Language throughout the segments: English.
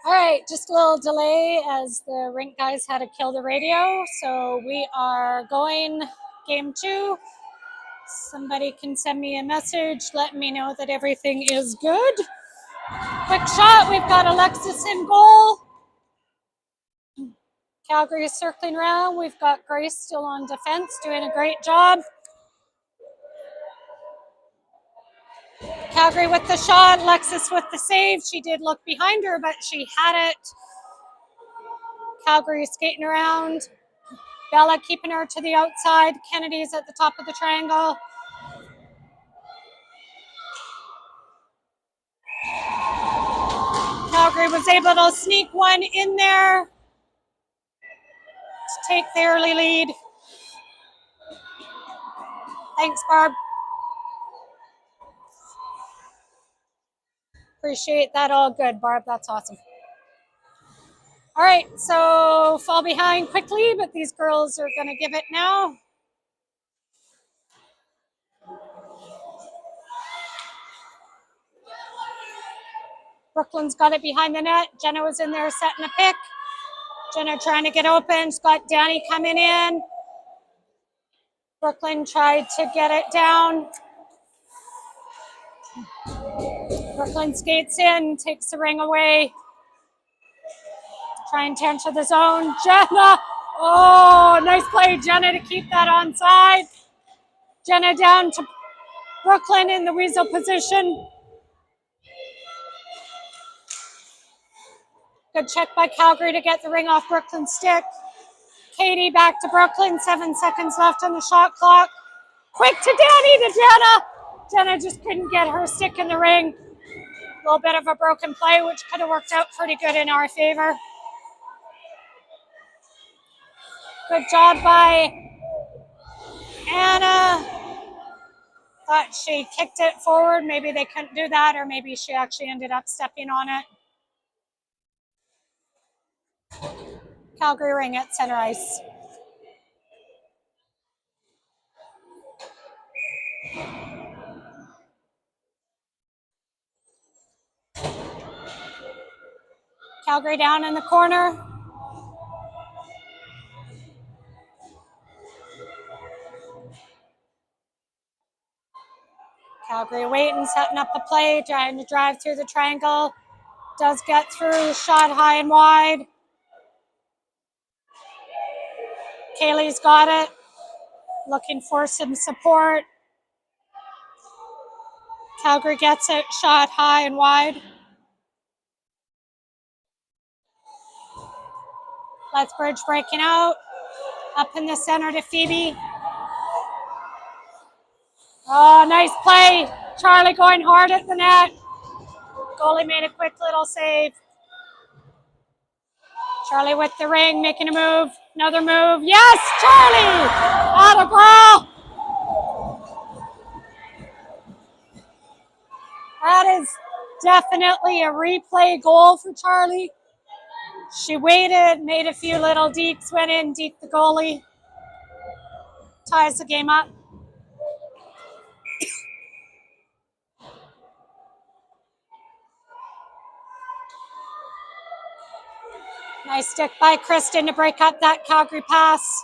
All right, just a little delay as the rink guys had to kill the radio. So we are going game 2. Somebody can send me a message letting me know that everything is good. Quick shot, we've got Alexis in goal. Calgary is circling around. We've got Grace still on defense, doing a great job. Calgary with the shot, Alexis with the save. She did look behind her, but she had it. Calgary skating around. Bella keeping her to the outside. Kennedy's at the top of the triangle. Calgary was able to sneak one in there to take the early lead. Thanks, Barb. Appreciate that. All good, Barb. That's awesome. All right, so fall behind quickly, but these girls are going to give it now. Brooklyn's got it behind the net. Jenna was in there setting a pick. Jenna trying to get open. She's got Danny coming in. Brooklyn tried to get it down. Brooklyn skates in, takes the ring away. Trying to enter the zone. Jenna! Oh, nice play, Jenna, to keep that onside. Jenna down to Brooklyn in the weasel position. Good check by Calgary to get the ring off Brooklyn's stick. Katie back to Brooklyn. 7 seconds left on the shot clock. Quick to Danny to Jenna. Jenna just couldn't get her stick in the ring. A little bit of a broken play, which could have worked out pretty good in our favor. Good job by Anna. Thought she kicked it forward. Maybe they couldn't do that, or maybe she actually ended up stepping on it. Calgary ring at center ice. Calgary down in the corner. Calgary waiting, setting up a play, trying to drive through the triangle. Does get through, shot high and wide. Kaylee's got it. Looking for some support. Calgary gets it, shot high and wide. Lethbridge breaking out. Up in the center to Phoebe. Oh, nice play. Charlie going hard at the net. Goalie made a quick little save. Charlie with the ring, making a move. Another move. Yes, Charlie! Atta girl! That is definitely a replay goal for Charlie. She waited, made a few little dekes, went in, deked the goalie. Ties the game up. Nice stick by Kristen to break up that Calgary pass.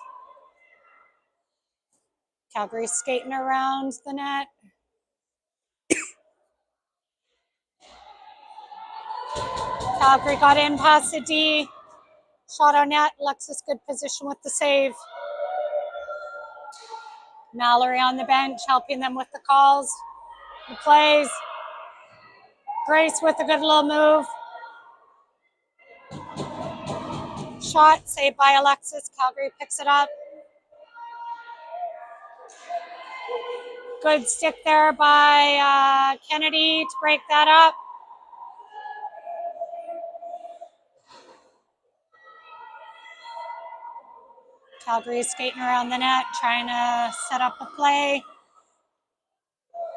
Calgary skating around the net. Calgary got in past the D. Shot on net. Alexis good position with the save. Mallory on the bench helping them with the calls, the plays. Grace with a good little move. Shot saved by Alexis. Calgary picks it up. Good stick there by Kennedy to break that up. Calgary is skating around the net, trying to set up a play.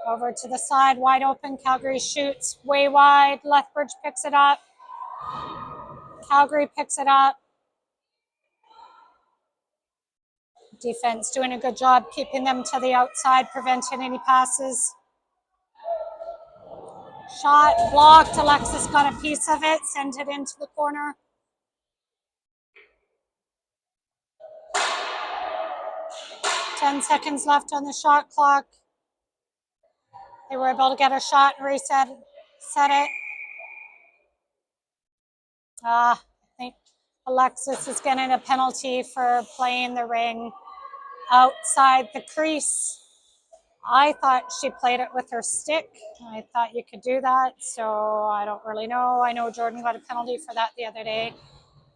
Over to the side, wide open. Calgary shoots way wide. Lethbridge picks it up. Calgary picks it up. Defense doing a good job keeping them to the outside, preventing any passes. Shot blocked. Alexis got a piece of it, sent it into the corner. Ten seconds left on the shot clock. They were able to get a shot and set it. I think Alexis is getting a penalty for playing the ring outside the crease. I thought she played it with her stick. I thought you could do that, so I don't really know. I know Jordan got a penalty for that the other day.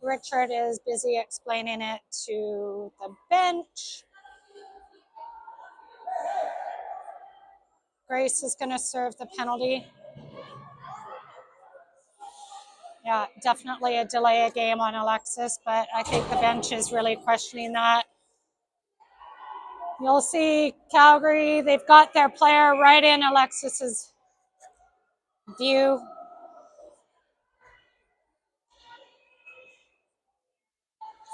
Richard is busy explaining it to the bench. Grace is going to serve the penalty. Yeah, definitely a delay a game on Alexis, but I think the bench is really questioning that. You'll see Calgary, they've got their player right in Alexis's view.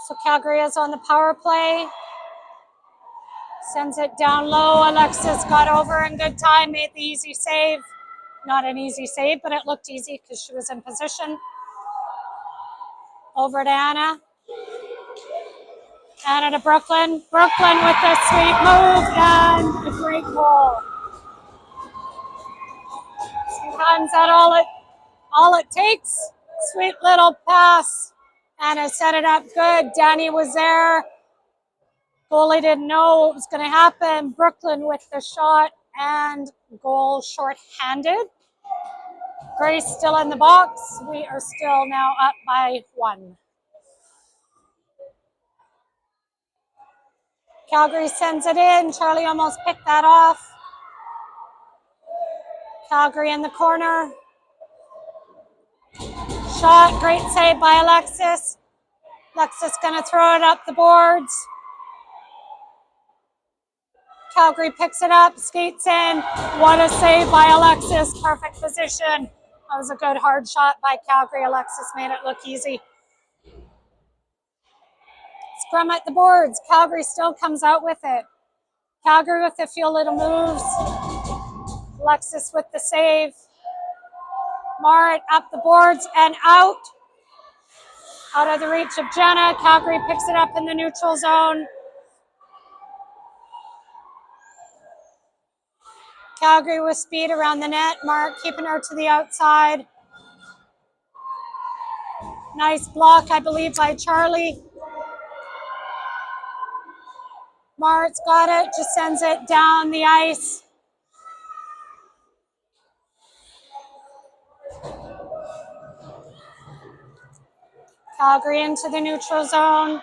So Calgary is on the power play. Sends it down low. Alexis got over in good time, made the easy save. Not an easy save, but it looked easy because she was in position. Over to Anna. Anna to Brooklyn. Brooklyn with a sweet move and a great goal. Sometimes that's all it takes. Sweet little pass. Anna set it up good. Danny was there. Goalie didn't know what was going to happen. Brooklyn with the shot and goal shorthanded. Grace still in the box. We are still now up by 1. Calgary sends it in. Charlie almost picked that off. Calgary in the corner. Shot, great save by Alexis. Alexis gonna throw it up the boards. Calgary picks it up, skates in. What a save by Alexis. Perfect position. That was a good hard shot by Calgary. Alexis made it look easy. Scrum at the boards. Calgary still comes out with it. Calgary with a few little moves. Alexis with the save. Mart up the boards and out. Out of the reach of Jenna. Calgary picks it up in the neutral zone. Calgary with speed around the net. Mark keeping her to the outside. Nice block, I believe, by Charlie. Mart's got it, just sends it down the ice. Calgary into the neutral zone.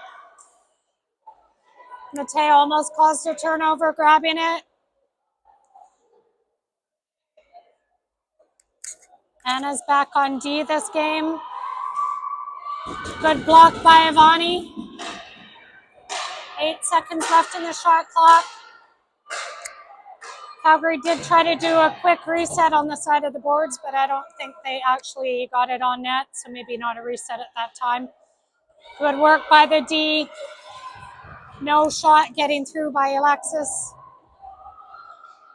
Mateo almost caused a turnover, grabbing it. Anna's back on D this game. Good block by Ivani. 8 seconds left in the shot clock. Calgary did try to do a quick reset on the side of the boards, but I don't think they actually got it on net, so maybe not a reset at that time. Good work by the D. No shot getting through by Alexis.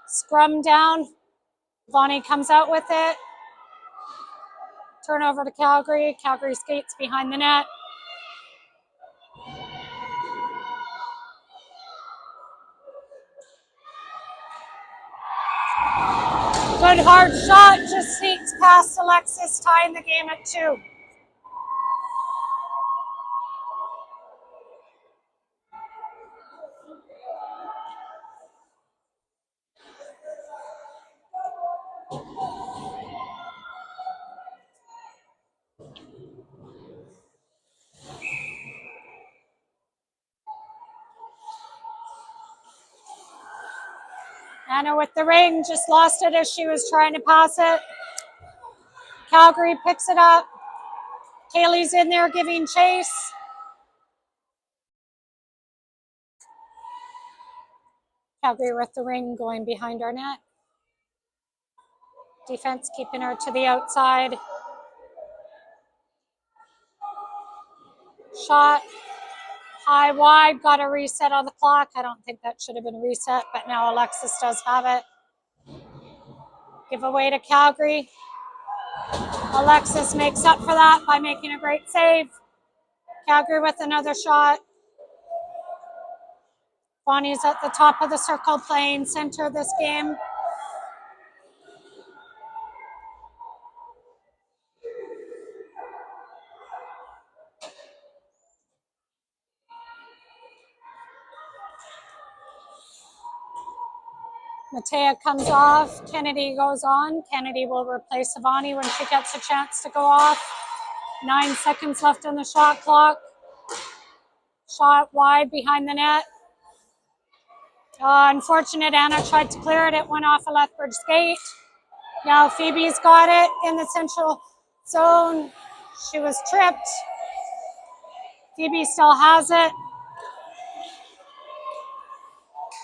Scrum down. Vonnie comes out with it. Turnover to Calgary. Calgary skates behind the net. Good hard shot, just sneaks past Alexis, tying the game at 2. Anna with the ring, just lost it as she was trying to pass it. Calgary picks it up. Kaylee's in there giving chase. Calgary with the ring going behind our net. Defense keeping her to the outside. Shot high wide, got a reset on the clock. I don't think that should have been a reset, but now Alexis does have it. Give away to Calgary. Alexis makes up for that by making a great save. Calgary with another shot. Bonnie's at the top of the circle playing center this game. Matea comes off. Kennedy goes on. Kennedy will replace Savani when she gets a chance to go off. 9 seconds left on the shot clock. Shot wide behind the net. Unfortunate, Anna tried to clear it. It went off a Lethbridge skate. Now Phoebe's got it in the central zone. She was tripped. Phoebe still has it.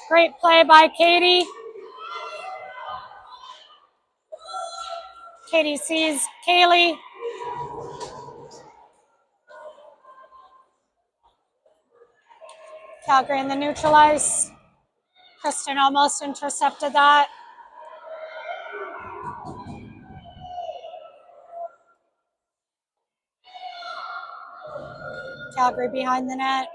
Great play by Katie. Katie sees Kaylee. Calgary in the neutral ice. Kristen almost intercepted that. Calgary behind the net.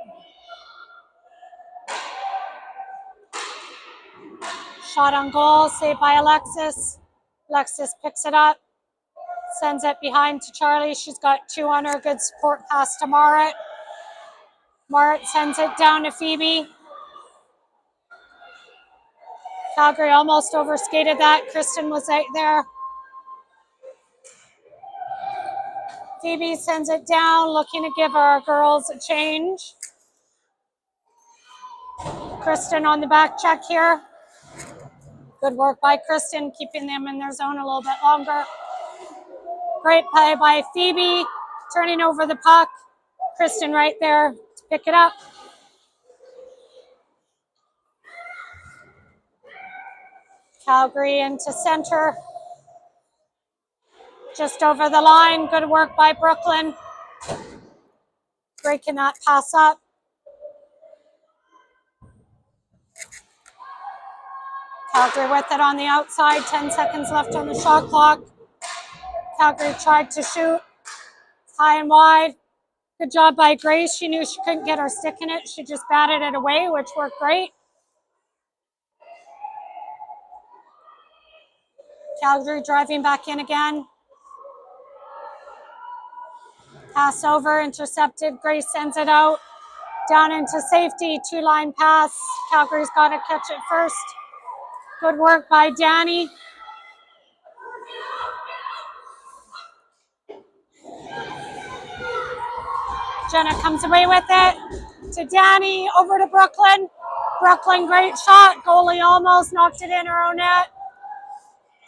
Shot on goal, saved by Alexis. Alexis picks it up, sends it behind to Charlie. She's got 2 on her. Good support pass to Marit. Marit sends it down to Phoebe. Calgary almost overskated that. Kristen was right there. Phoebe sends it down, looking to give our girls a change. Kristen on the back check here. Good work by Kristen, keeping them in their zone a little bit longer. Great play by Phoebe, turning over the puck. Kristen right there to pick it up. Calgary into center. Just over the line. Good work by Brooklyn. Breaking that pass up. Calgary with it on the outside. 10 seconds left on the shot clock. Calgary tried to shoot. High and wide. Good job by Grace. She knew she couldn't get her stick in it. She just batted it away, which worked great. Calgary driving back in again. Pass over, intercepted. Grace sends it out. Down into safety, 2-line pass. Calgary's got to catch it first. Good work by Danny. Jenna comes away with it to Danny, over to Brooklyn. Brooklyn, great shot. Goalie almost knocked it in her own net.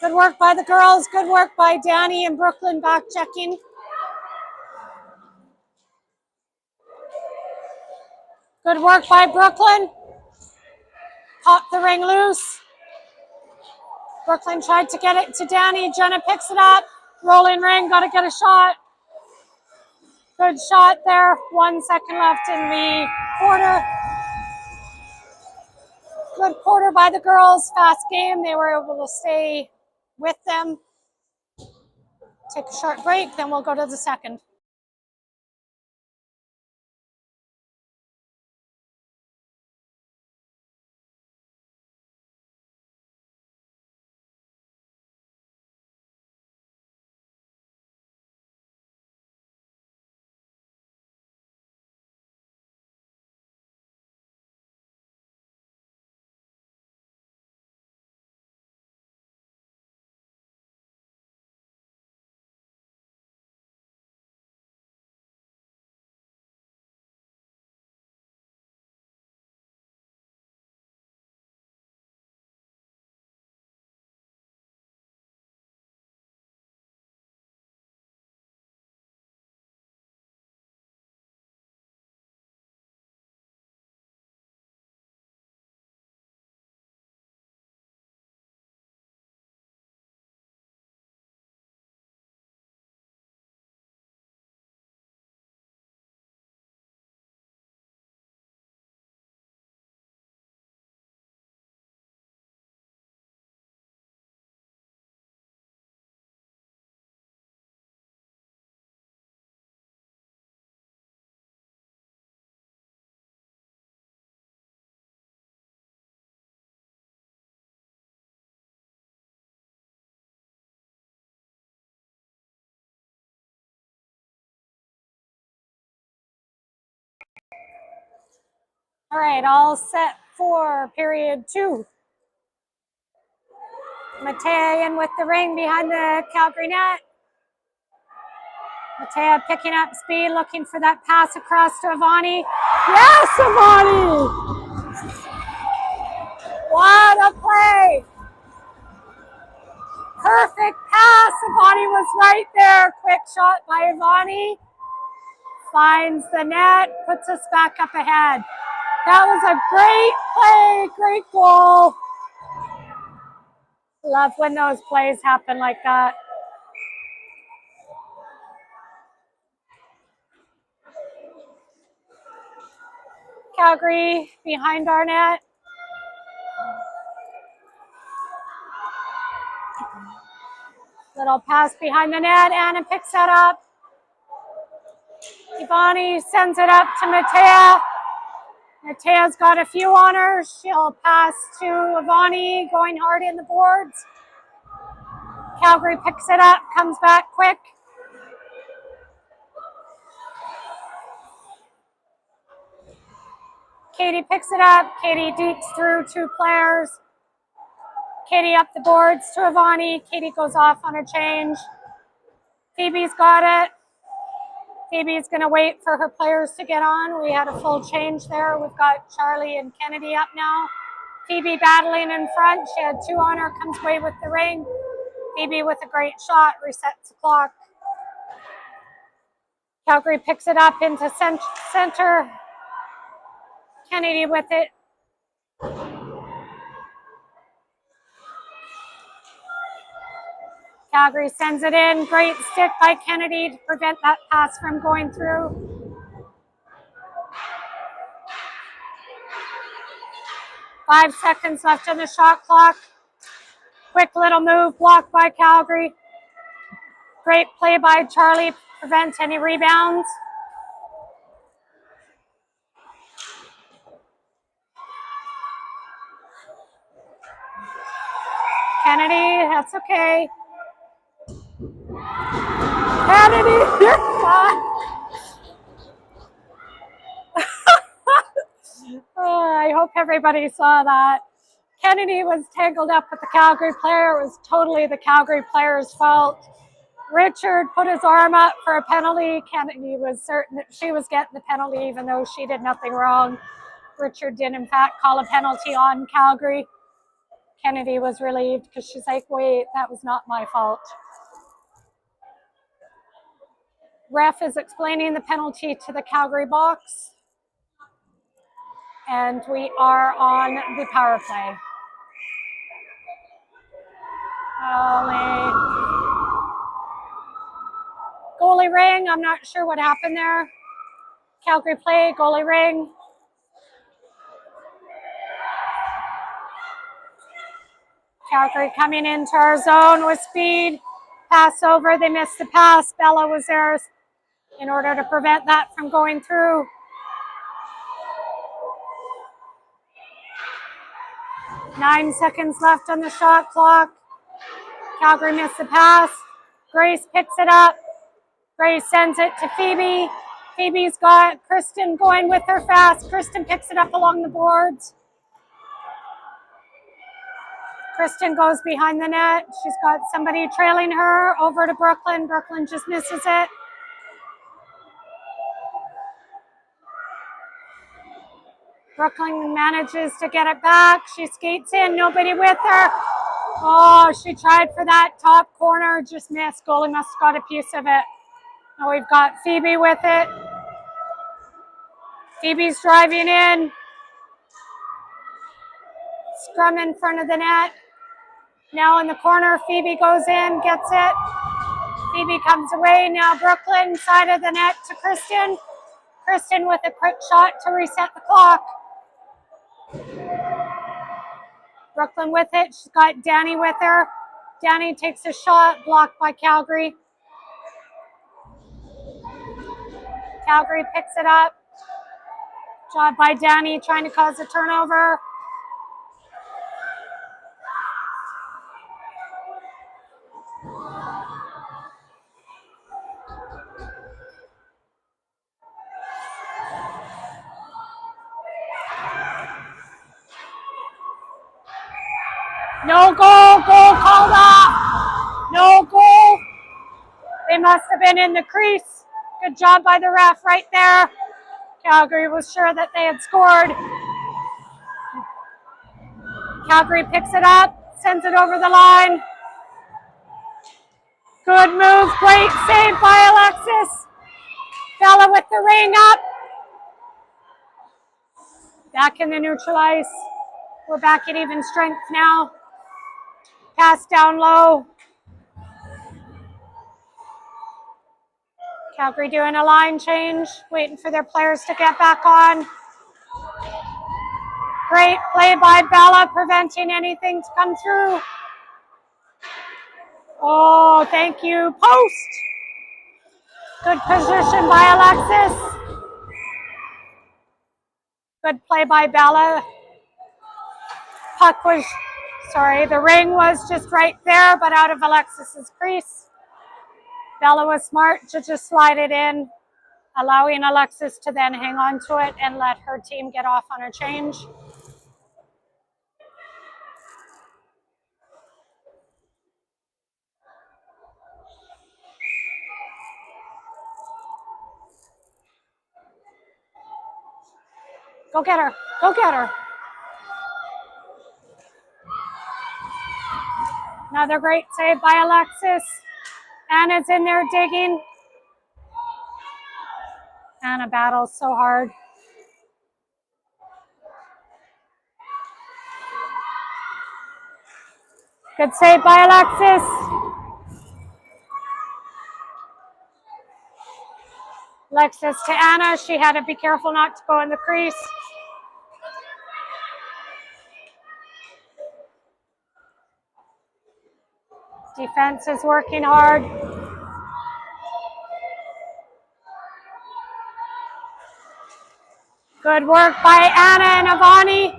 Good work by the girls. Good work by Danny and Brooklyn back checking. Good work by Brooklyn. Popped the ring loose. Brooklyn tried to get it to Danny. Jenna picks it up. Rolling ring, got to get a shot. Good shot there. 1 second left in the quarter. Good quarter by the girls. Fast game. They were able to stay with them. Take a short break, then we'll go to the second. All right, all set for period 2. Matea in with the ring behind the Calgary net. Matea picking up speed, looking for that pass across to Ivani. Yes, Ivani! What a play! Perfect pass. Ivani was right there. Quick shot by Ivani. Finds the net, puts us back up ahead. That was a great play, great goal. Love when those plays happen like that. Calgary behind our net. Little pass behind the net. Anna picks that up. Ivani sends it up to Matea. Matea's got a few on her. She'll pass to Ivani, going hard in the boards. Calgary picks it up, comes back quick. Katie picks it up. Katie deeks through 2 players. Katie up the boards to Ivani. Katie goes off on a change. Phoebe's got it. Phoebe's going to wait for her players to get on. We had a full change there. We've got Charlie and Kennedy up now. Phoebe battling in front. She had 2 on her, comes away with the ring. Phoebe with a great shot, resets the clock. Calgary picks it up into center. Kennedy with it. Calgary sends it in. Great stick by Kennedy to prevent that pass from going through. 5 seconds left on the shot clock. Quick little move blocked by Calgary. Great play by Charlie, prevents any rebounds. Kennedy, that's okay. Kennedy, you're fine. I hope everybody saw that. Kennedy was tangled up with the Calgary player. It was totally the Calgary player's fault. Richard put his arm up for a penalty. Kennedy was certain that she was getting the penalty even though she did nothing wrong. Richard did in fact call a penalty on Calgary. Kennedy was relieved because she's like, wait, that was not my fault. Ref is explaining the penalty to the Calgary box. And we are on the power play. Goalie ring, I'm not sure what happened there. Calgary play, goalie ring. Calgary coming into our zone with speed. Pass over, they missed the pass. Bella was there in order to prevent that from going through. Nine seconds left on the shot clock. Calgary missed the pass. Grace picks it up. Grace sends it to Phoebe. Phoebe's got Kristen going with her fast. Kristen picks it up along the boards. Kristen goes behind the net. She's got somebody trailing her over to Brooklyn. Brooklyn just misses it. Brooklyn manages to get it back. She skates in, nobody with her. Oh, she tried for that top corner, just missed. Goalie must have got a piece of it. Now we've got Phoebe with it. Phoebe's driving in. Scrum in front of the net. Now in the corner, Phoebe goes in, gets it. Phoebe comes away. Now Brooklyn, side of the net to Kristen. Kristen with a quick shot to reset the clock. Brooklyn with it. She's got Danny with her. Danny takes a shot, blocked by Calgary. Calgary picks it up. Job by Danny, trying to cause a turnover. No goal, goal called off. No goal. They must have been in the crease. Good job by the ref right there. Calgary was sure that they had scored. Calgary picks it up, sends it over the line. Good move, great save by Alexis. Bella with the ring up. Back in the neutral ice. We're back at even strength now. Pass down low. Calgary doing a line change, waiting for their players to get back on. Great play by Bella, preventing anything to come through. Oh, thank you. Post. Good position by Alexis. Good play by Bella. The ring was just right there, but out of Alexis's crease. Bella was smart to just slide it in, allowing Alexis to then hang on to it and let her team get off on a change. Go get her. Go get her. Another great save by Alexis. Anna's in there digging. Anna battles so hard. Good save by Alexis. Alexis to Anna. She had to be careful not to go in the crease. Defense is working hard. Good work by Anna and Avani.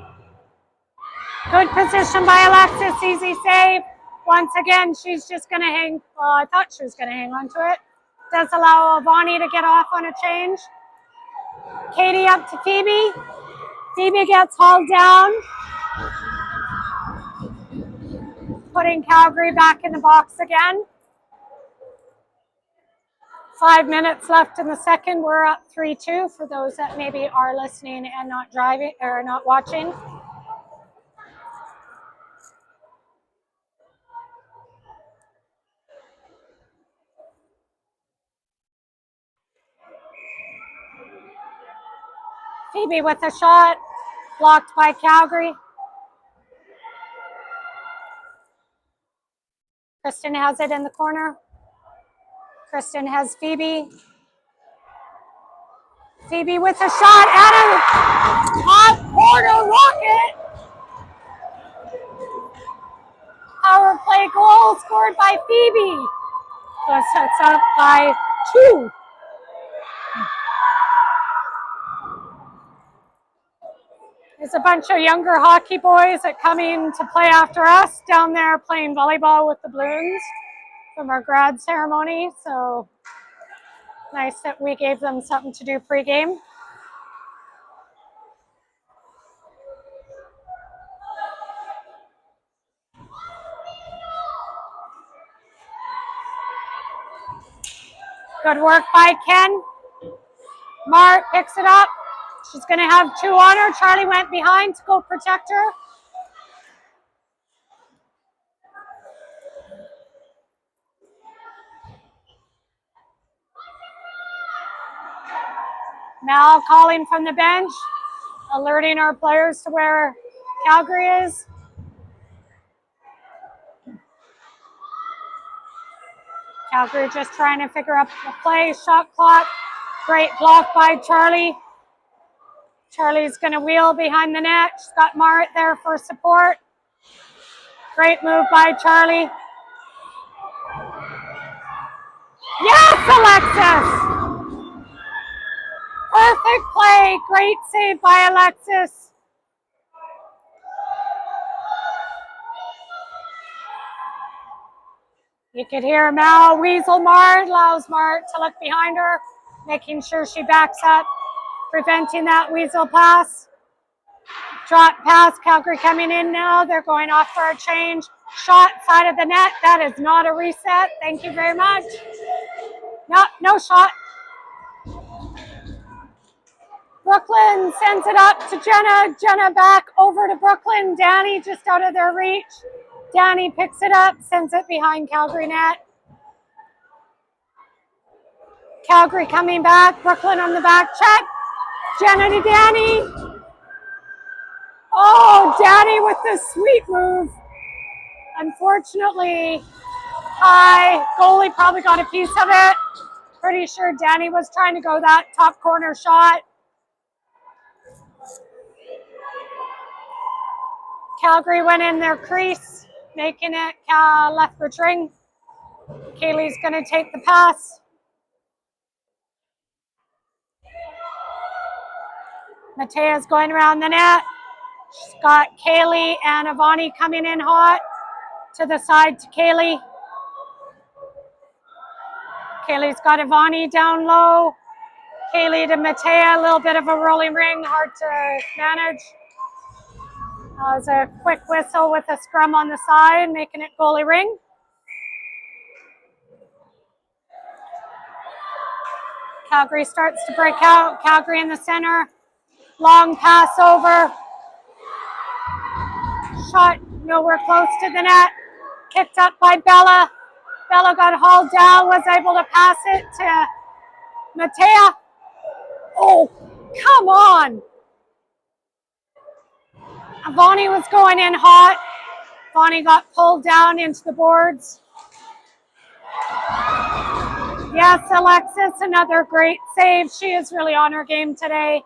Good position by Alexis, easy save. Once again, she's just going to hang, well, I thought she was going to hang on to it. Does allow Avani to get off on a change. Katie up to Phoebe. Phoebe gets hauled down. Putting Calgary back in the box again. 5 minutes left in the second. We're up 3-2 for those that maybe are listening and not driving or not watching. Phoebe with a shot, blocked by Calgary. Kristen has it in the corner. Kristen has Phoebe. Phoebe with a shot at a top corner rocket. Power play goal scored by Phoebe. So sets up by 2. There's a bunch of younger hockey boys that come in to play after us down there playing volleyball with the balloons from our grad ceremony. So nice that we gave them something to do pregame. Good work by Ken. Mart picks it up. She's going to have 2 on her. Charlie went behind to go protect her. Mal calling from the bench, alerting our players to where Calgary is. Calgary just trying to figure out the play, shot clock. Great block by Charlie. Charlie's going to wheel behind the net. She's got Marit there for support. Great move by Charlie. Yes, Alexis! Perfect play. Great save by Alexis. You could hear Mal weasel Mart, allows Mart to look behind her, making sure she backs up, preventing that weasel pass. Drop pass, Calgary coming in now. They're going off for a change. Shot, side of the net. That is not a reset. Thank you very much. No shot. Brooklyn sends it up to Jenna. Jenna back over to Brooklyn. Danny just out of their reach. Danny picks it up, sends it behind Calgary net. Calgary coming back. Brooklyn on the back check. Jenna to Danny. Oh, Danny with the sweet move. Unfortunately, high. Goalie probably got a piece of it. Pretty sure Danny was trying to go that top corner shot. Calgary went in their crease, making it Lethbridge ring. Kaylee's going to take the pass. Matea's going around the net. She's got Kaylee and Avani coming in hot. To the side to Kaylee. Kaylee's got Avani down low. Kaylee to Matea, a little bit of a rolling ring, hard to manage. That was a quick whistle with a scrum on the side, making it goalie ring. Calgary starts to break out. Calgary in the center. Long pass over. Shot nowhere close to the net. Kicked up by Bella. Bella got hauled down, was able to pass it to Matea. Oh, come on. Avani was going in hot. Avani got pulled down into the boards. Yes, Alexis, another great save. She is really on her game today.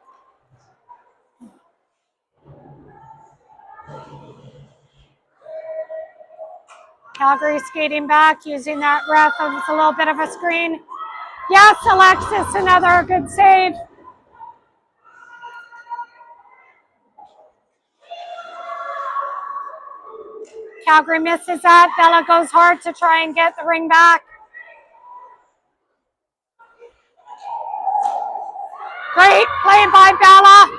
Calgary skating back, using that ref as a little bit of a screen. Yes, Alexis, another good save. Calgary misses that. Bella goes hard to try and get the ring back. Great play by Bella.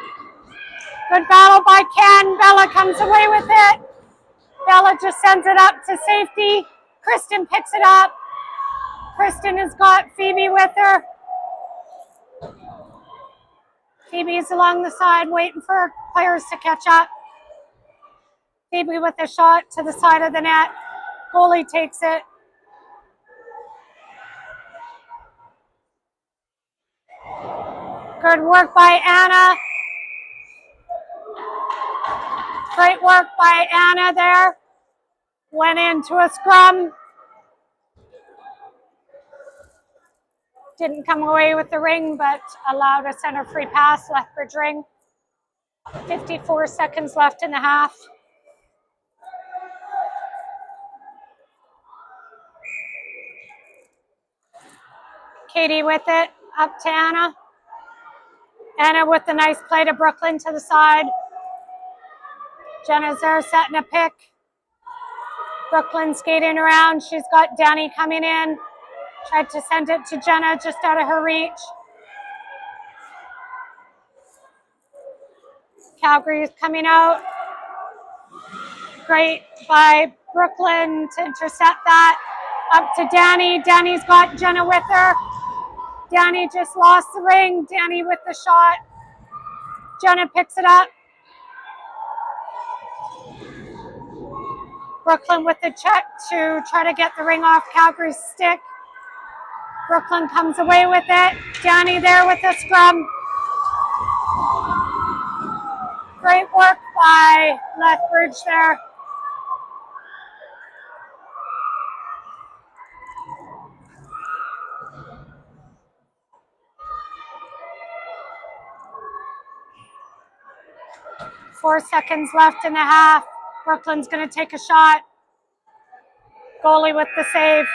Good battle by Ken. Bella comes away with it. Bella just sends it up to safety. Kristen picks it up. Kristen has got Phoebe with her. Phoebe's along the side waiting for players to catch up. Phoebe with a shot to the side of the net. Goalie takes it. Good work by Anna. Great work by Anna there. Went into a scrum. Didn't come away with the ring, but allowed a center free pass, Lethbridge ring. 54 seconds left in the half. Katie with it, up to Anna. Anna with the nice play to Brooklyn to the side. Jenna's there setting a pick. Brooklyn skating around. She's got Danny coming in. Tried to send it to Jenna, just out of her reach. Calgary's coming out. Great by Brooklyn to intercept that. Up to Danny. Danny's got Jenna with her. Danny just lost the ring. Danny with the shot. Jenna picks it up. Brooklyn with the check to try to get the ring off Calgary's stick. Brooklyn comes away with it. Danny there with the scrum. Great work by Lethbridge there. Four seconds left in the half. Brooklyn's going to take a shot. Goalie with the save.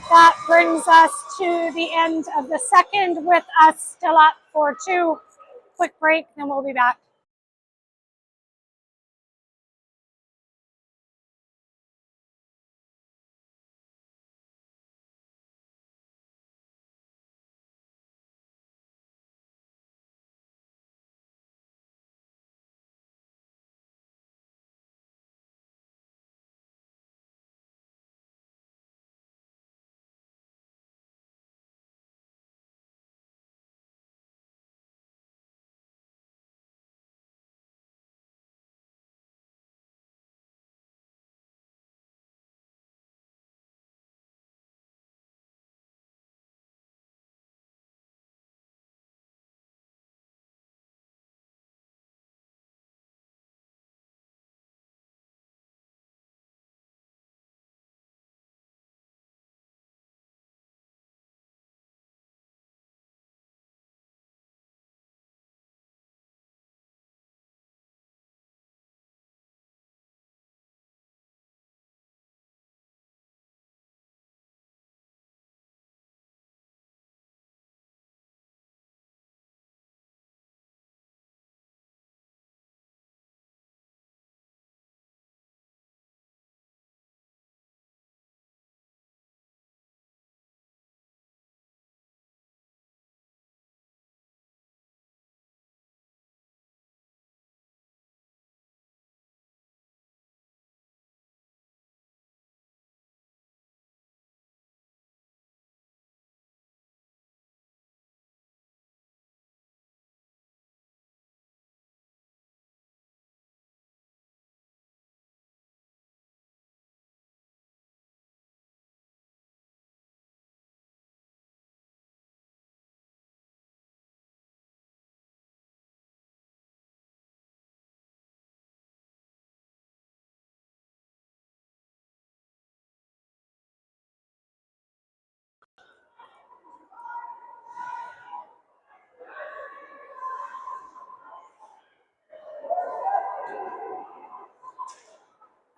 That brings us to the end of the second with us still up 4-2. Quick break, then we'll be back.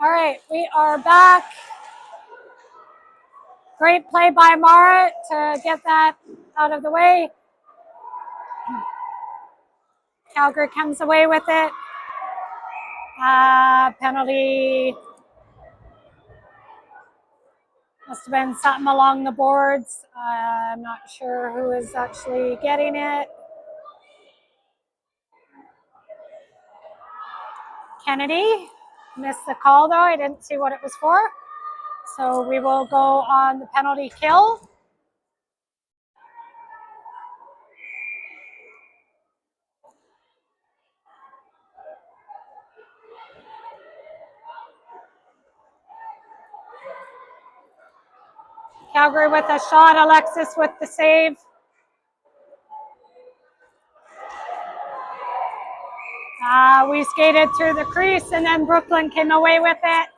All right, we are back. Great play by Mara to get that out of the way. Calgary comes away with it. Penalty. Must have been something along the boards. I'm not sure who is actually getting it. Kennedy missed the call though. I didn't see what it was for. So we will go on the penalty kill. Calgary with a shot, Alexis with the save. We skated through the crease and then Brooklyn came away with it.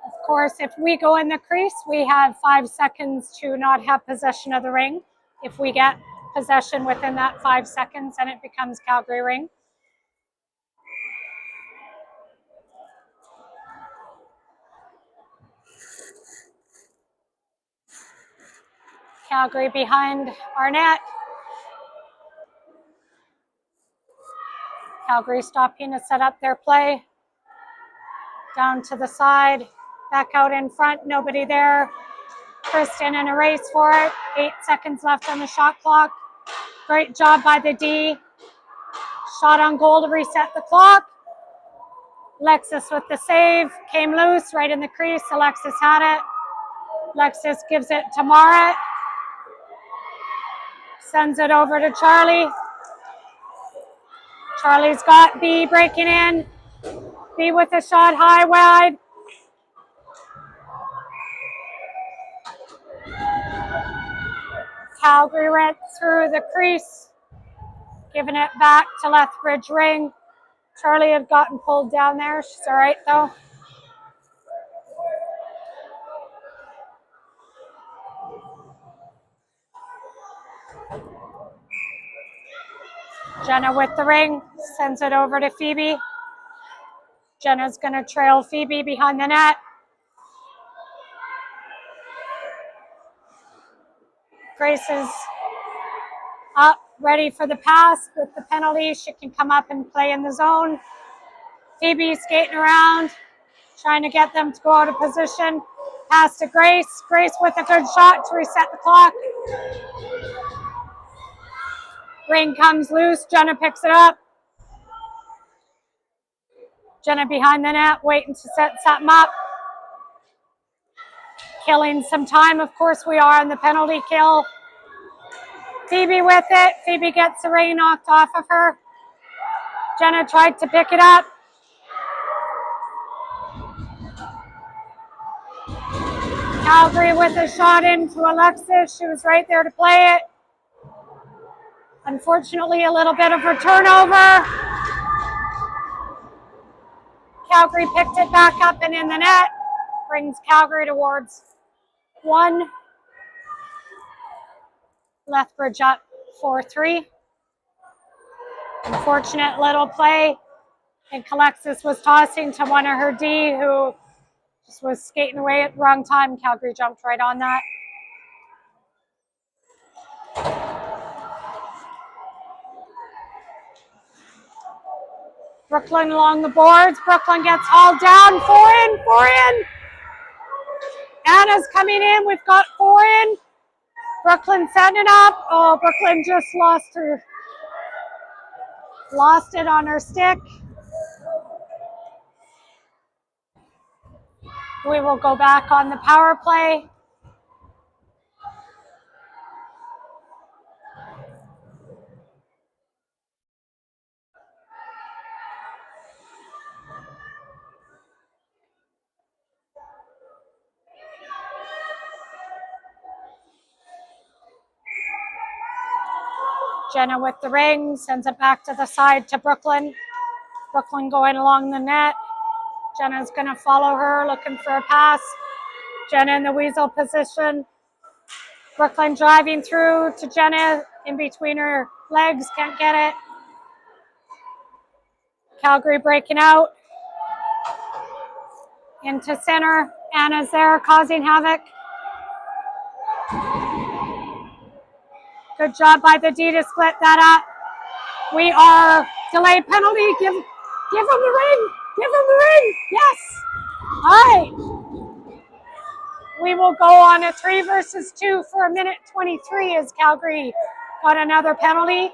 Of course, if we go in the crease, we have 5 seconds to not have possession of the ring. If we get possession within that 5 seconds, then it becomes Calgary ring. Calgary behind our net. Calgary stopping to set up their play. Down to the side, back out in front, nobody there. Kristen in a race for it. 8 seconds left on the shot clock. Great job by the D. Shot on goal to reset the clock. Alexis with the save. Came loose right in the crease. Alexis had it. Alexis gives it to Mara. Sends it over to Charlie. Charlie's got B breaking in. B with a shot high wide. Calgary went through the crease. Giving it back to Lethbridge ring. Charlie had gotten pulled down there. She's all right though. Jenna with the ring, sends it over to Phoebe. Jenna's going to trail Phoebe behind the net. Grace is up, ready for the pass. With the penalty, she can come up and play in the zone. Phoebe skating around, trying to get them to go out of position. Pass to Grace. Grace with a good shot to reset the clock. Ring comes loose. Jenna picks it up. Jenna behind the net, waiting to set something up. Killing some time. Of course, we are on the penalty kill. Phoebe with it. Phoebe gets the ring knocked off of her. Jenna tried to pick it up. Calgary with a shot into Alexis. She was right there to play it. Unfortunately, a little bit of a turnover. Calgary picked it back up and in the net. Brings Calgary towards 1. Lethbridge up 4-3. Unfortunate little play. And Alexis was tossing to one of her D who just was skating away at the wrong time. Calgary jumped right on that. Brooklyn along the boards. Brooklyn gets hauled down. 4 in. Anna's coming in. We've got 4 in. Brooklyn setting up. Oh, Brooklyn just lost it on her stick. We will go back on the power play. Jenna with the ring, sends it back to the side to Brooklyn. Brooklyn going along the net. Jenna's going to follow her, looking for a pass. Jenna in the weasel position. Brooklyn driving through to Jenna in between her legs, can't get it. Calgary breaking out into center. Anna's there causing havoc. Good job by the D to split that up. We are delayed penalty. Give him the ring. Give him the ring. Yes. All right. We will go on a 3 versus 2 for 1:23 as Calgary got another penalty.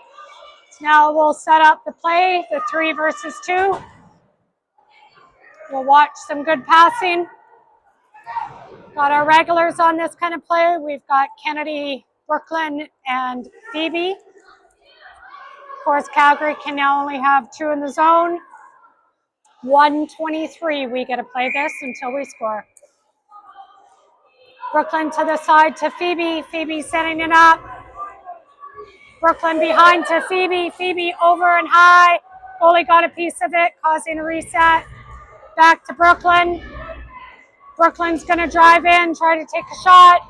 Now we'll set up the play, the 3 versus 2. We'll watch some good passing. Got our regulars on this kind of play. We've got Kennedy, Brooklyn, and Phoebe. Of course, Calgary can now only have 2 in the zone. 1:23, we get to play this until we score. Brooklyn to the side to Phoebe. Phoebe setting it up. Brooklyn behind to Phoebe. Phoebe over and high. Goalie got a piece of it, causing a reset. Back to Brooklyn. Brooklyn's going to drive in, try to take a shot.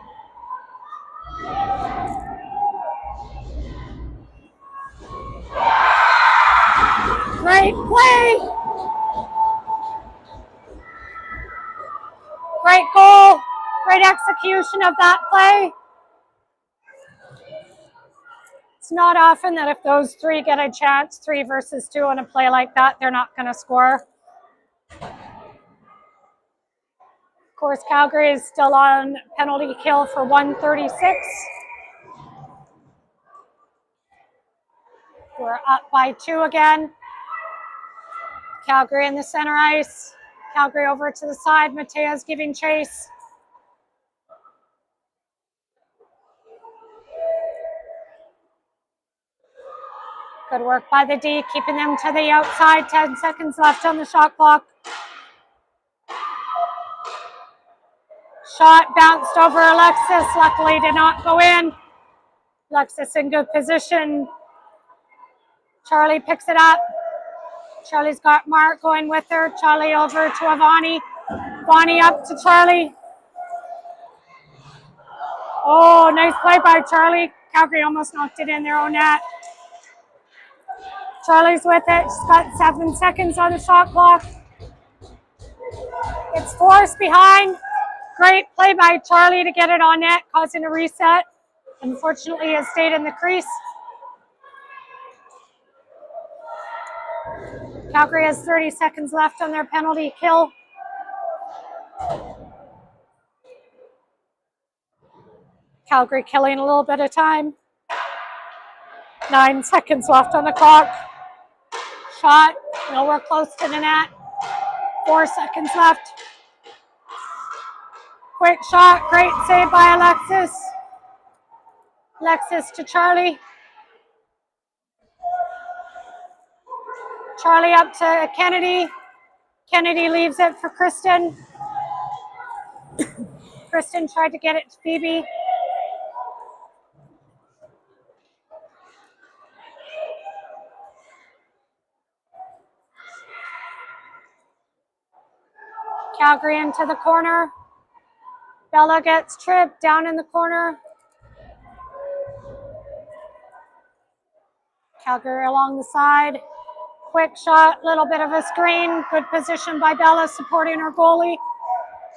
Great play. Great goal. Great execution of that play. It's not often that if those 3 get a chance, 3 versus 2 on a play like that, they're not going to score. Of course, Calgary is still on penalty kill for 1:36. We're up by 2 again. Calgary in the center ice. Calgary over to the side. Matea's giving chase. Good work by the D, keeping them to the outside. 10 seconds left on the shot clock. Shot bounced over Alexis. Luckily did not go in. Alexis in good position. Charlie picks it up. Charlie's got Mark going with her. Charlie over to Avani. Avani up to Charlie. Oh, nice play by Charlie. Calgary almost knocked it in their own net. Charlie's with it. She's got 7 seconds on the shot clock. It's forced behind. Great play by Charlie to get it on net, causing a reset. Unfortunately, it stayed in the crease. Calgary has 30 seconds left on their penalty kill. Calgary killing a little bit of time. 9 seconds left on the clock. Shot, nowhere close to the net. 4 seconds left. Quick shot, great save by Alexis. Alexis to Charlie. Charlie up to Kennedy. Kennedy leaves it for Kristen. Kristen tried to get it to Phoebe. Calgary into the corner. Bella gets tripped down in the corner. Calgary along the side. Quick shot, little bit of a screen. Good position by Bella supporting her goalie.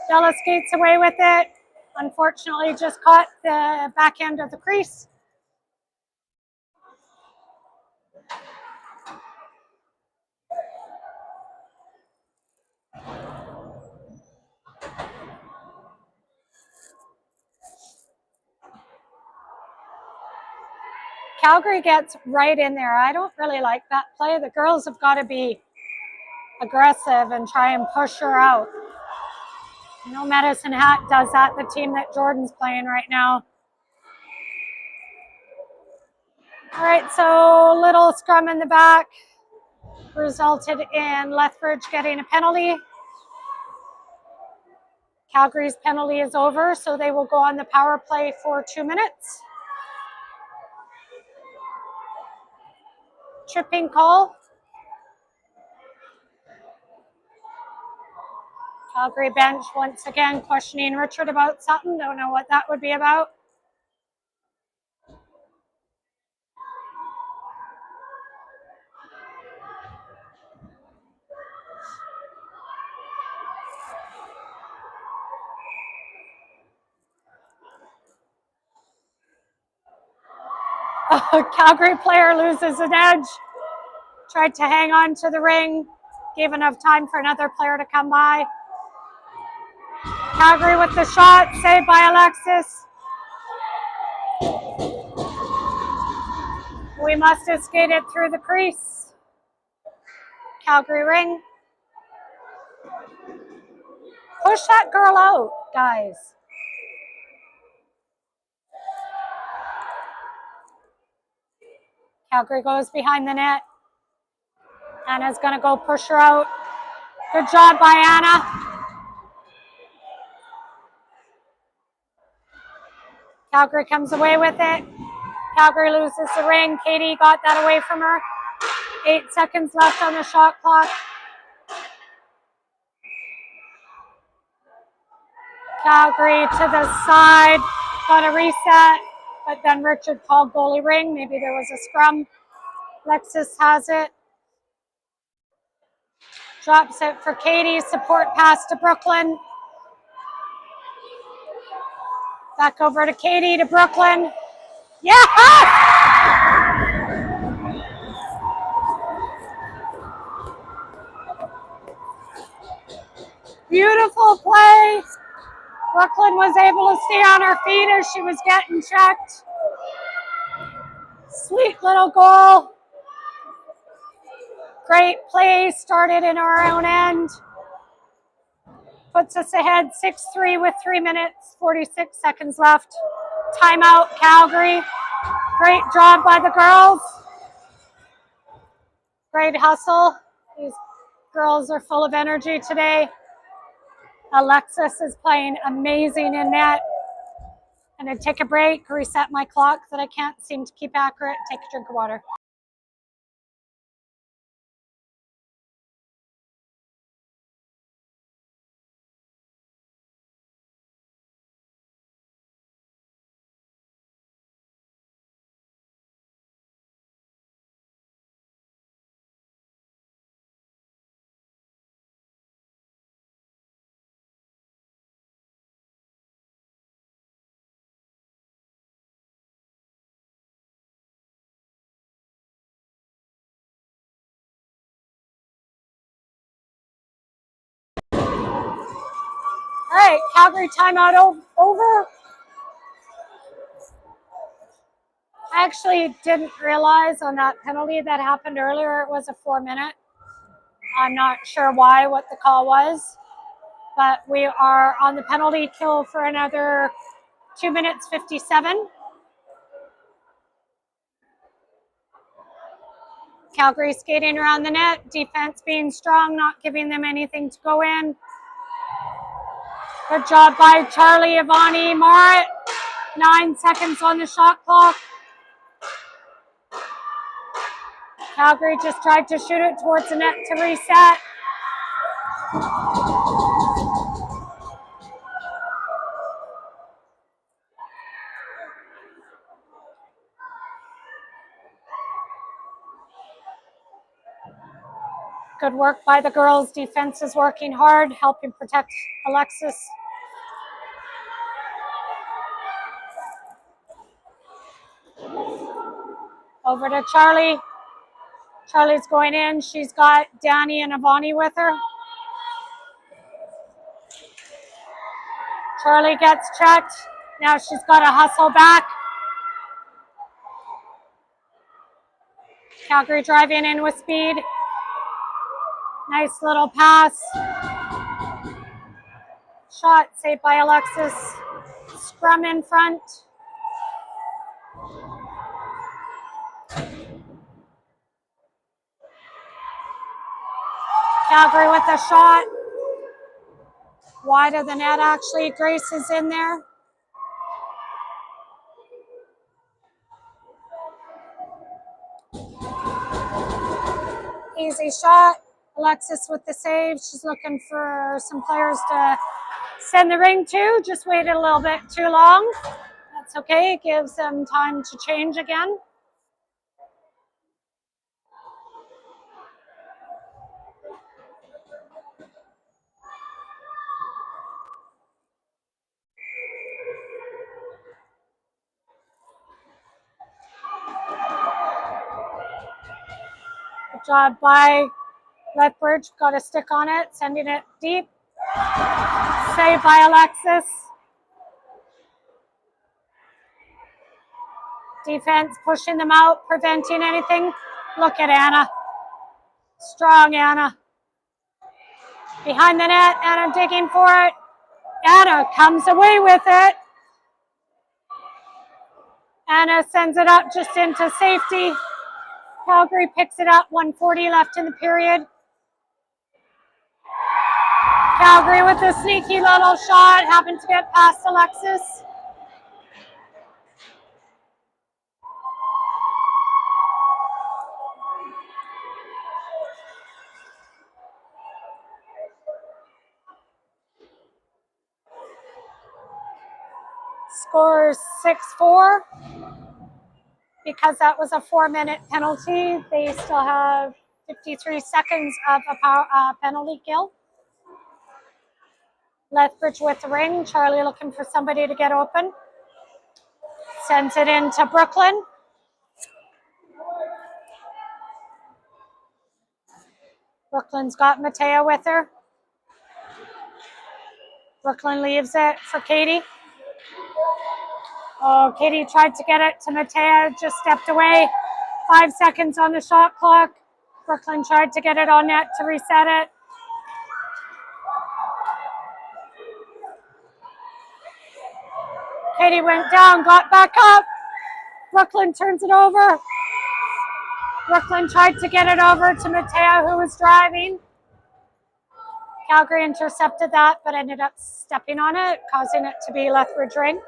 Bella skates away with it. Unfortunately, just caught the back end of the crease. Calgary gets right in there. I don't really like that play. The girls have got to be aggressive and try and push her out. No Medicine Hat does that, the team that Jordan's playing right now. All right, so little scrum in the back resulted in Lethbridge getting a penalty. Calgary's penalty is over, so they will go on the power play for 2 minutes. Tripping call. Calgary bench once again questioning Richard about something. Don't know what that would be about. A Calgary player loses an edge. Tried to hang on to the ring. Gave enough time for another player to come by. Calgary with the shot, saved by Alexis. We must have skated through the crease. Calgary ring. Push that girl out, guys. Calgary goes behind the net. Anna's going to go push her out. Good job by Anna. Calgary comes away with it. Calgary loses the ring. Katie got that away from her. 8 seconds left on the shot clock. Calgary to the side. Got a reset. But then Richard called goalie ring. Maybe there was a scrum. Alexis has it. Drops it for Katie. Support pass to Brooklyn. Back over to Katie to Brooklyn. Yeah! Beautiful play. Brooklyn was able to stay on her feet as she was getting checked. Sweet little goal. Great play, started in our own end. Puts us ahead 6-3 with 3 minutes, 46 seconds left. Timeout, Calgary. Great job by the girls. Great hustle. These girls are full of energy today. Alexis is playing amazing in net. I'm going to take a break, reset my clock that I can't seem to keep accurate, take a drink of water. All right, Calgary timeout over. I actually didn't realize on that penalty that happened earlier, it was a 4-minute. I'm not sure what the call was, but we are on the penalty kill for another 2 minutes 57. Calgary skating around the net, defense being strong, not giving them anything to go in. Good job by Charlie, Ivani, Marit. 9 seconds on the shot clock. Calgary just tried to shoot it towards the net to reset. Good work by the girls. Defense is working hard, helping protect Alexis. Over to Charlie. Charlie's going in. She's got Danny and Ivani with her. Charlie gets checked. Now she's got to hustle back. Calgary driving in with speed. Nice little pass. Shot saved by Alexis. Scrum in front. Calgary with a shot. Wide of the net, actually. Grace is in there. Easy shot. Alexis with the save. She's looking for some players to send the ring to. Just waited a little bit too long. That's okay. It gives them time to change again. Good job by Lethbridge. Got a stick on it, sending it deep. Saved by Alexis. Defense pushing them out, preventing anything. Look at Anna. Strong Anna. Behind the net, Anna digging for it. Anna comes away with it. Anna sends it up just into safety. Calgary picks it up, 1:40 left in the period. Calgary with a sneaky little shot, happened to get past Alexis. Scores 6-4. Because that was a 4-minute penalty, they still have 53 seconds of a penalty kill. Lethbridge with the ring. Charlie looking for somebody to get open. Sends it into Brooklyn. Brooklyn's got Matea with her. Brooklyn leaves it for Katie. Oh, Katie tried to get it to Matea, just stepped away. 5 seconds on the shot clock. Brooklyn tried to get it on net to reset it. Katie went down, got back up. Brooklyn turns it over. Brooklyn tried to get it over to Matea, who was driving. Calgary intercepted that, but ended up stepping on it, causing it to be Lethbridge ring.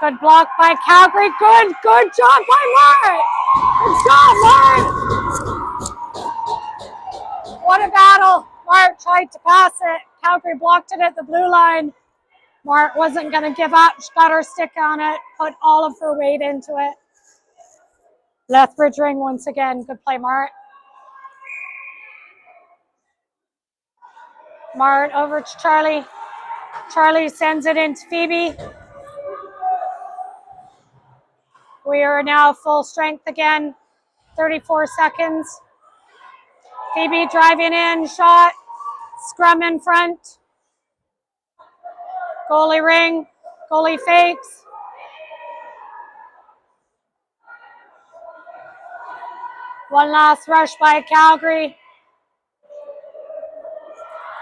Good block by Calgary. Good job by Mart. Good job, Mart. What a battle. Mart tried to pass it. Calgary blocked it at the blue line. Mart wasn't going to give up. She got her stick on it, put all of her weight into it. Lethbridge ring once again. Good play, Mart. Mart over to Charlie. Charlie sends it into Phoebe. We are now full strength again. 34 seconds. Phoebe driving in, shot. Scrum in front. Goalie ring. Goalie fakes. One last rush by Calgary.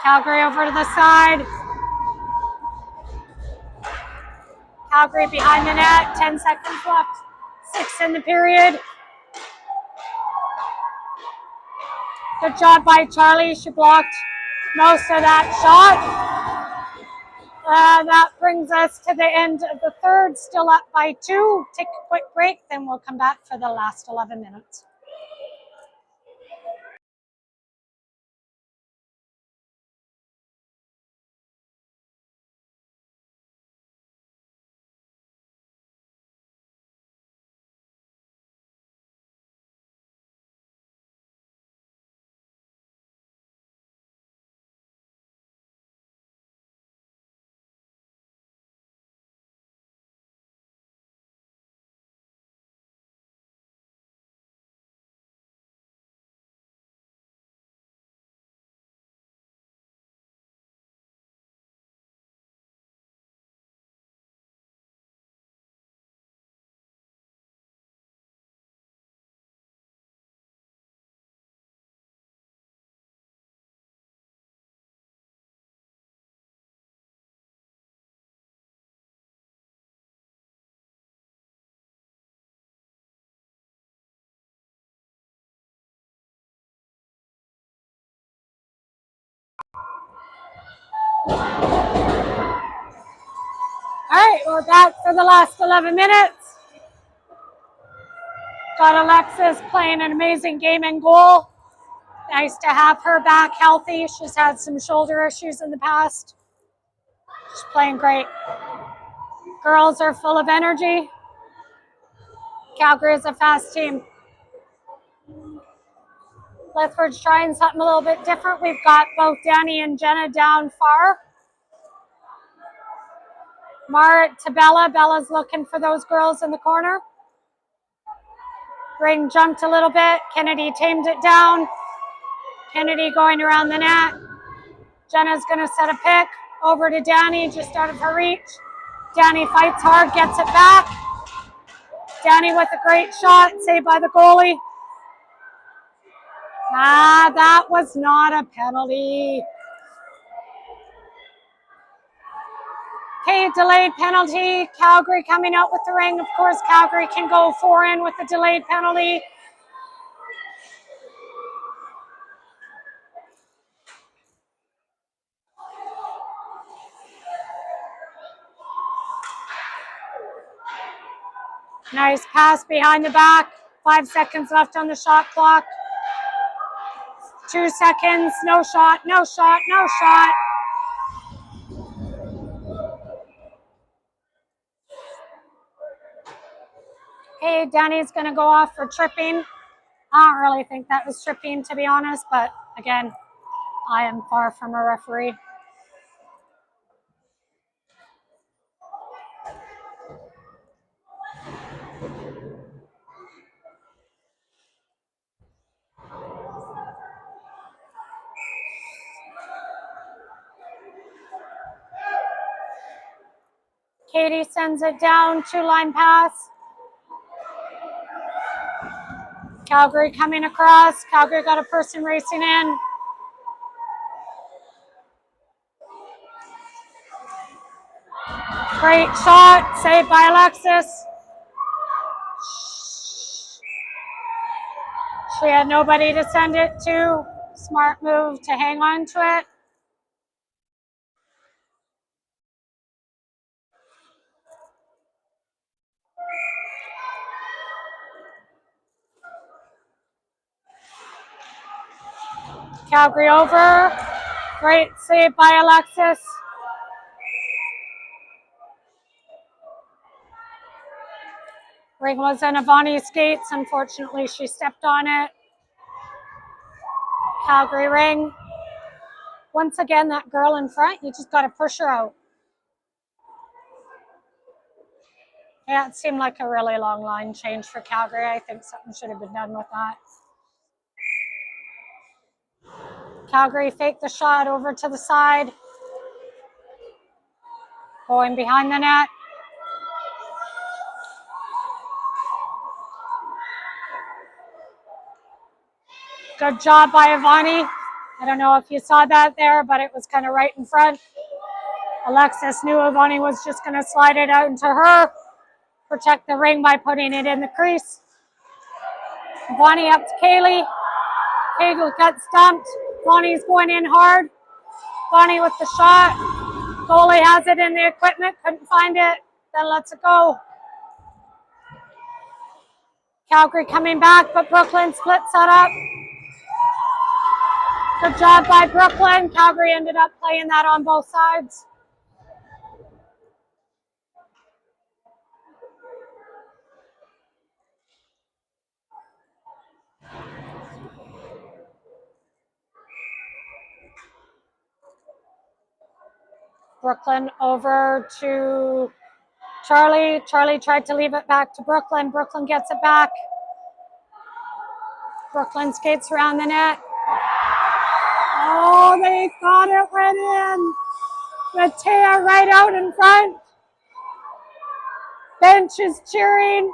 Calgary over to the side. Calgary behind the net. 10 seconds left. 6 in the period. Good job by Charlie. She blocked most of that shot. That brings us to the end of the third. Still up by 2. Take a quick break, then we'll come back for the last 11 minutes. All right, we're back for the last 11 minutes. Got Alexis playing an amazing game in goal. Nice to have her back healthy. She's had some shoulder issues in the past. She's playing great. Girls are full of energy. Calgary is a fast team. Lethbridge trying something a little bit different. We've got both Danny and Jenna down far. Marit to Bella. Bella's looking for those girls in the corner. Ring jumped a little bit. Kennedy tamed it down. Kennedy going around the net. Jenna's going to set a pick over to Danny, just out of her reach. Danny fights hard, gets it back. Danny with a great shot, saved by the goalie. That was not a penalty. Okay, delayed penalty. Calgary coming out with the ring. Of course, Calgary can go 4 in with the delayed penalty. Nice pass behind the back. 5 seconds left on the shot clock. 2 seconds. No shot, no shot, no shot. Okay, Danny's going to go off for tripping. I don't really think that was tripping, to be honest, but again, I am far from a referee. Katie sends it down, 2-line pass. Calgary coming across. Calgary got a person racing in. Great shot, saved by Alexis. She had nobody to send it to. Smart move to hang on to it. Calgary over. Great save by Alexis. Ring was in Avani's skates. Unfortunately, she stepped on it. Calgary ring. Once again, that girl in front, you just got to push her out. Yeah, it seemed like a really long line change for Calgary. I think something should have been done with that. Calgary faked the shot over to the side. Going behind the net. Good job by Avani. I don't know if you saw that there, but it was kind of right in front. Alexis knew Avani was just going to slide it out into her. Protect the ring by putting it in the crease. Avani up to Kaylee. Kaylee got stumped. Avani's going in hard. Avani with the shot. Goalie has it in the equipment. Couldn't find it. Then lets it go. Calgary coming back, but Brooklyn splits that up. Good job by Brooklyn. Calgary ended up playing that on both sides. Brooklyn over to Charlie. Charlie tried to leave it back to Brooklyn. Brooklyn gets it back. Brooklyn skates around the net. Oh, they thought it went in. Matea right out in front. Bench is cheering.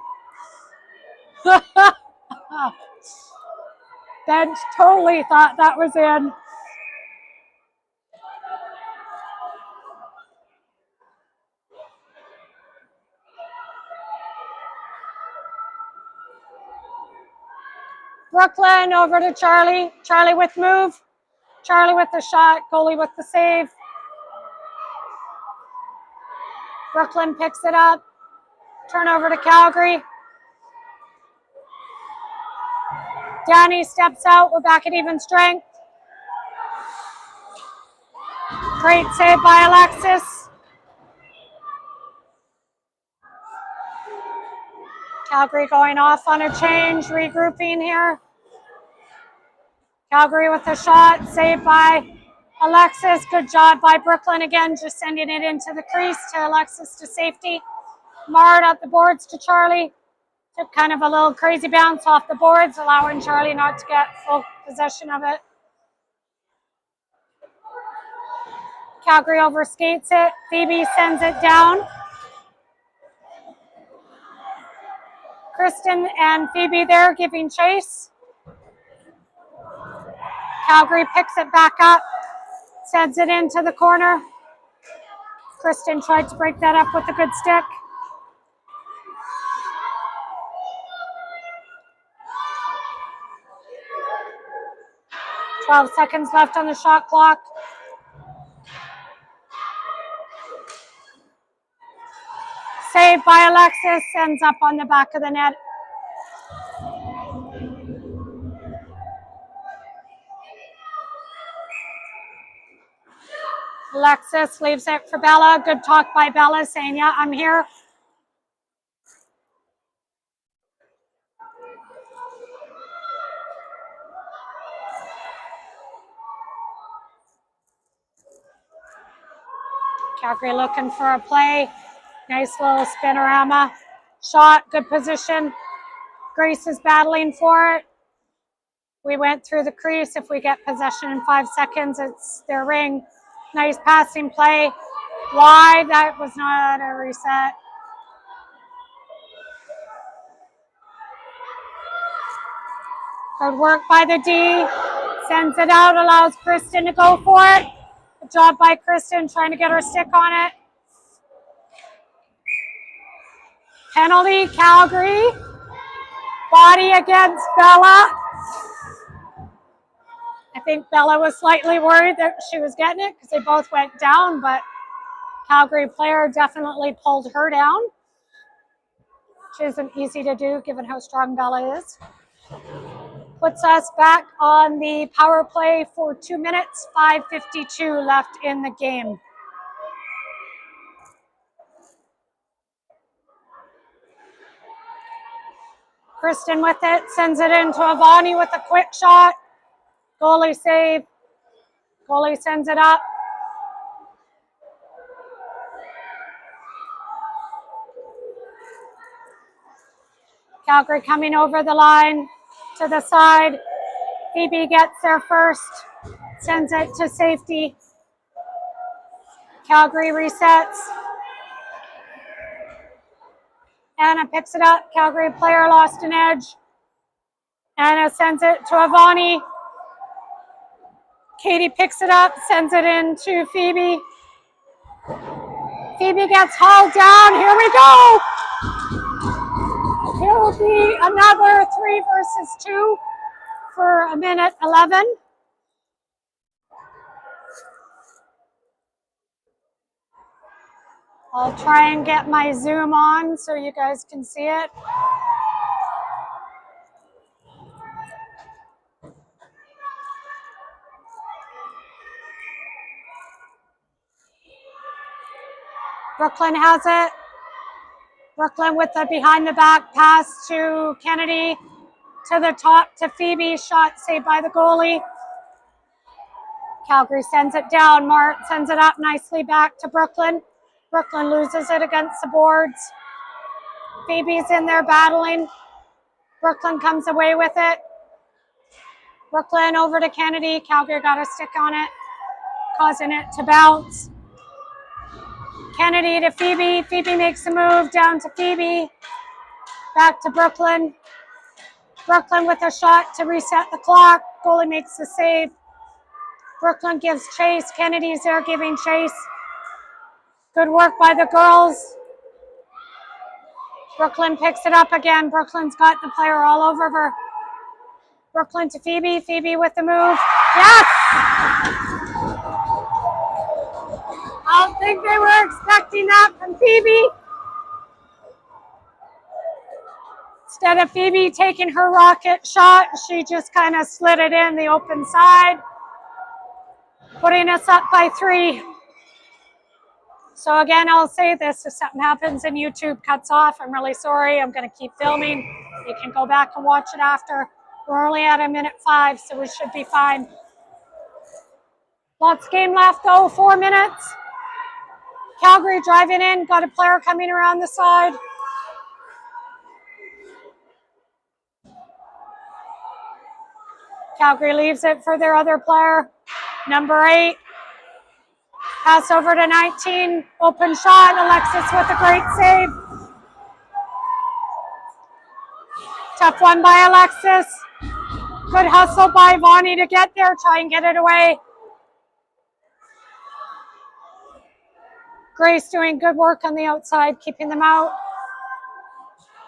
Bench totally thought that was in. Brooklyn over to Charlie. Charlie with move. Charlie with the shot. Goalie with the save. Brooklyn picks it up. Turnover to Calgary. Danny steps out. We're back at even strength. Great save by Alexis. Calgary going off on a change, regrouping here. Calgary with a shot, saved by Alexis. Good job by Brooklyn again, just sending it into the crease to Alexis to safety. Mard at the boards to Charlie. Took kind of a little crazy bounce off the boards, allowing Charlie not to get full possession of it. Calgary overskates it. Phoebe sends it down. Kristen and Phoebe there giving chase. Calgary picks it back up, sends it into the corner. Kristen tried to break that up with a good stick. "12 seconds left on the shot clock. Saved by Alexis, ends up on the back of the net. Alexis leaves it for Bella. Good talk by Bella saying, yeah, I'm here. Calgary looking for a play. Nice little spinorama. Shot, good position. Grace is battling for it. We went through the crease. If we get possession in 5 seconds, it's their ring. Nice passing play. Wide, that was not a reset. Good work by the D. Sends it out, allows Kristen to go for it. Good job by Kristen trying to get her stick on it. Penalty, Calgary. Body against Bella. I think Bella was slightly worried that she was getting it because they both went down, but Calgary player definitely pulled her down, which isn't easy to do given how strong Bella is. Puts us back on the power play for 2 minutes, 5:52 left in the game. Kristen with it, sends it into Avani with a quick shot. Goalie save. Goalie sends it up. Calgary coming over the line to the side. Phoebe gets there first, sends it to safety. Calgary resets. Anna picks it up. Calgary player lost an edge. Anna sends it to Avani. Katie picks it up, sends it in to Phoebe. Phoebe gets hauled down. Here we go. Here will be another 3 versus 2 for 1:11. I'll try and get my Zoom on so you guys can see it. Brooklyn has it. Brooklyn with the behind the back pass to Kennedy. To the top to Phoebe. Shot saved by the goalie. Calgary sends it down. Mart sends it up nicely back to Brooklyn. Brooklyn loses it against the boards. Phoebe's in there battling. Brooklyn comes away with it. Brooklyn over to Kennedy. Calgary got a stick on it, causing it to bounce. Kennedy to Phoebe. Phoebe makes a move down to Phoebe. Back to Brooklyn. Brooklyn with a shot to reset the clock. Goalie makes the save. Brooklyn gives chase. Kennedy's there giving chase. Good work by the girls. Brooklyn picks it up again. Brooklyn's got the player all over her. Brooklyn to Phoebe. Phoebe with the move. Yes! I don't think they were expecting that from Phoebe. Instead of Phoebe taking her rocket shot, she just kind of slid it in the open side, putting us up by 3. So again, I'll say this, if something happens and YouTube cuts off, I'm really sorry. I'm going to keep filming. You can go back and watch it after. We're only at a minute 5, so we should be fine. Lots of game left though, 4 minutes. Calgary driving in, got a player coming around the side. Calgary leaves it for their other player, number 8. Pass over to 19, open shot, Alexis with a great save. Tough one by Alexis. Good hustle by Vonnie to get there, try and get it away. Grace doing good work on the outside, keeping them out.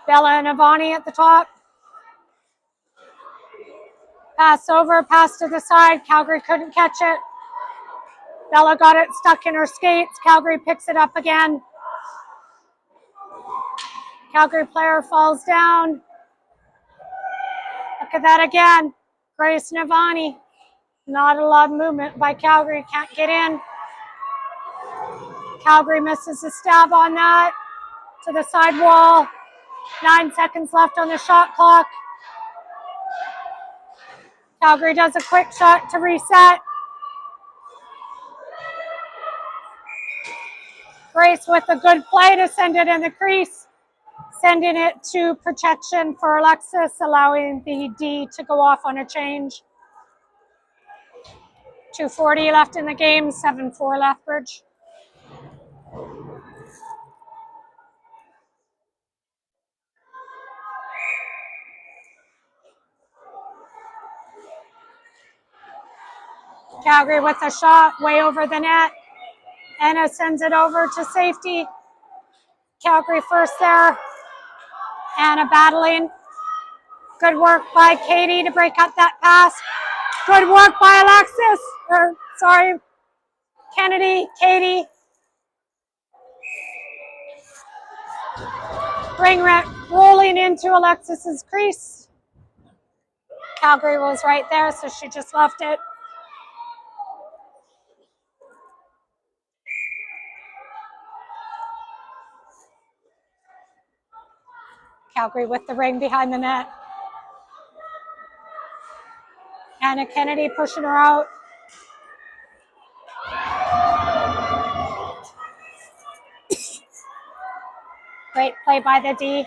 Bella and Avani at the top. Pass over, pass to the side. Calgary couldn't catch it. Bella got it stuck in her skates. Calgary picks it up again. Calgary player falls down. Look at that again. Grace and Avani. Not a lot of movement by Calgary. Can't get in. Calgary misses a stab on that. To the side wall. 9 seconds left on the shot clock. Calgary does a quick shot to reset. Grace with a good play to send it in the crease. Sending it to protection for Alexis, allowing the D to go off on a change. 2:40 left in the game, 7-4 Lethbridge. Calgary with a shot way over the net. Anna sends it over to safety. Calgary first there. Anna battling. Good work by Katie to break up that pass. Good work by Alexis. Kennedy, Katie. Ring rolling into Alexis's crease. Calgary was right there, so she just left it. Calgary with the ring behind the net. Anna Kennedy pushing her out. Great play by the D.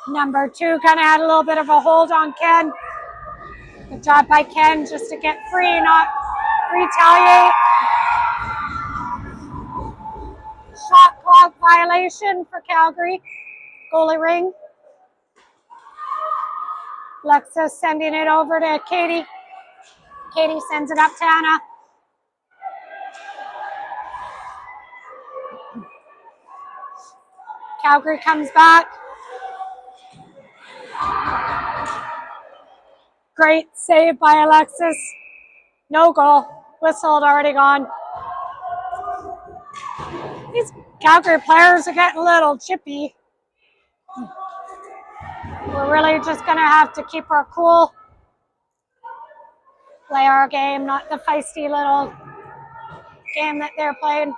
Number 2 kind of had a little bit of a hold on Ken. Good job by Ken just to get free, not retaliate. Shot clock violation for Calgary. Goalie ring. Alexis sending it over to Katie. Katie sends it up to Anna. Calgary comes back. Great save by Alexis. No goal. Whistle had already gone. These Calgary players are getting a little chippy. We're really just going to have to keep our cool. Play our game, not the feisty little game that they're playing.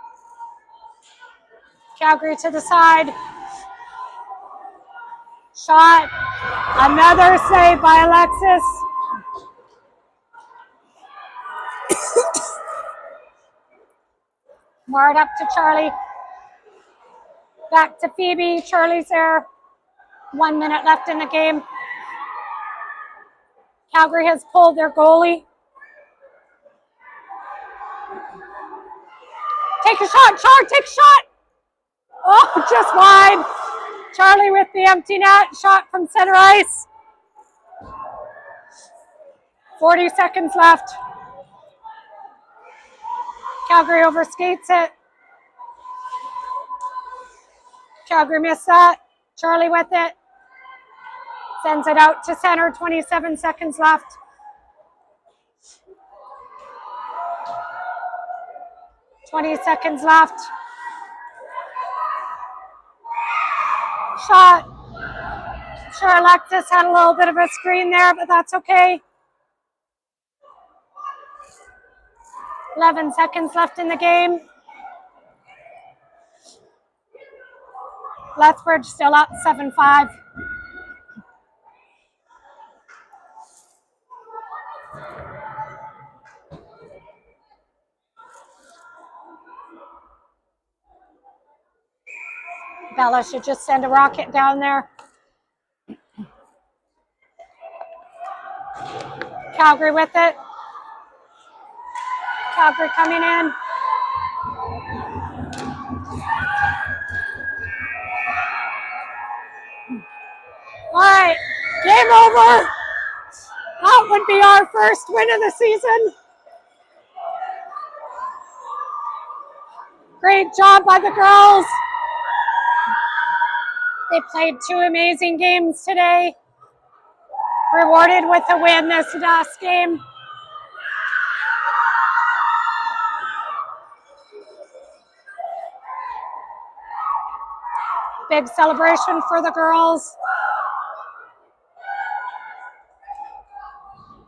Calgary to the side. Shot. Another save by Alexis. Marred up to Charlie. Back to Phoebe. Charlie's there. 1 minute left in the game. Calgary has pulled their goalie. Take a shot, Char, take a shot. Oh, just wide. Charlie with the empty net. Shot from center ice. 40 seconds left. Calgary overskates it. Calgary missed that. Charlie with it. Sends it out to center. 27 seconds left. Seconds left. Shot. I'm sure Alexis had a little bit of a screen there, but that's okay. 11 seconds left in the game. Lethbridge still up 7-5. Bella should just send a rocket down there. Calgary with it. Calgary coming in. All right, game over. That would be our first win of the season. Great job by the girls. They played 2 amazing games today. Rewarded with a win this last game. Big celebration for the girls.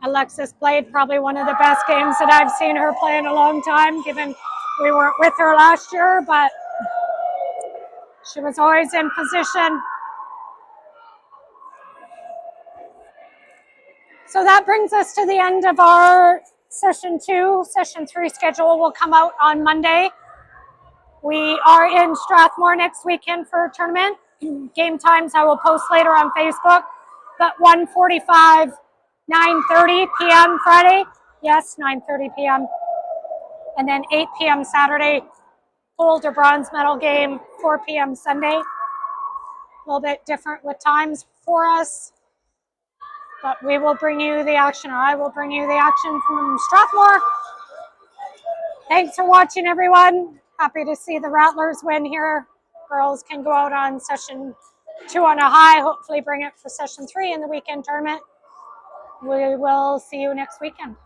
Alexis played probably one of the best games that I've seen her play in a long time, given we weren't with her last year, but she was always in position. So that brings us to the end of our session 2. Session 3 schedule will come out on Monday. We are in Strathmore next weekend for a tournament. Game times I will post later on Facebook, but 1:45, 9:30 p.m. Friday. Yes, 9:30 p.m. And then 8 p.m. Saturday, gold or bronze medal game, 4 p.m. Sunday. A little bit different with times for us, but we will bring you the action, or I will bring you the action from Strathmore. Thanks for watching, everyone. Happy to see the Rattlers win here. Girls can go out on session 2 on a high, hopefully bring it for session 3 in the weekend tournament. We will see you next weekend.